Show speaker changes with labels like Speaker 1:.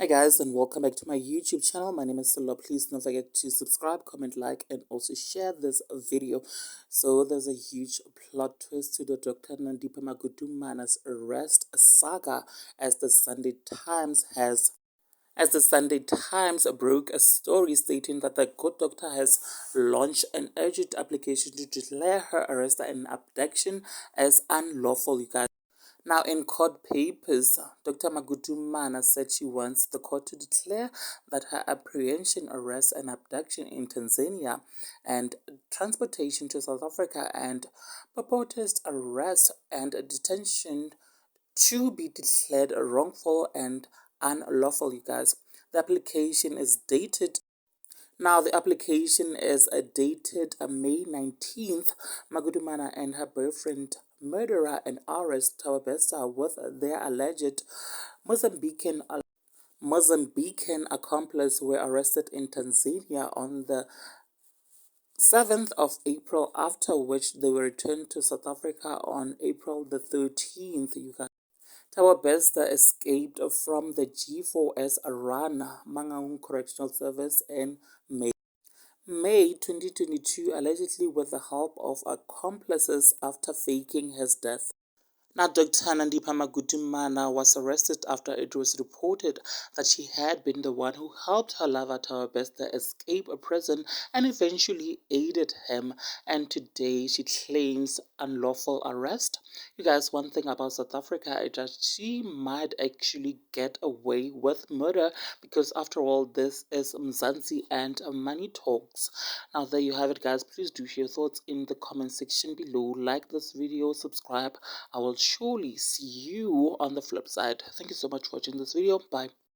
Speaker 1: Hi guys, and welcome back to my YouTube channel. My name is Solo. Please don't forget to subscribe, comment, like, and also share this video. So there's a huge plot twist to the Dr. Nandipha Magudumana's arrest saga as the Sunday Times broke a story stating that the good doctor has launched an urgent application to declare her arrest and abduction as unlawful, you guys. Now, in court papers, Dr. Magudumana said she wants the court to declare that her apprehension, arrest, and abduction in Tanzania and transportation to South Africa and purported arrest and detention to be declared wrongful and unlawful, you guys. The application is dated the application is dated May 19th. Magudumana and her boyfriend, murderer and artist Tawabesta, with their alleged Mozambican accomplice, were arrested in Tanzania on the 7th of April, after which they were returned to South Africa on April the 13th. You guys. Tawabesta escaped from the G4S Rana Mangaung Correctional Service in May 2022, allegedly with the help of accomplices after faking his death. Now, Dr. Nandipha Magudumana was arrested after it was reported that she had been the one who helped her lover Tawabesta escape a prison and eventually aided him. And today she claims unlawful arrest. You guys, one thing about South Africa is that she might actually get away with murder because, after all, this is Mzansi and money talks. Now, there you have it, guys. Please do share your thoughts in the comment section below. Like this video, subscribe. I will surely see you on the flip side. Thank you so much for watching this video. Bye.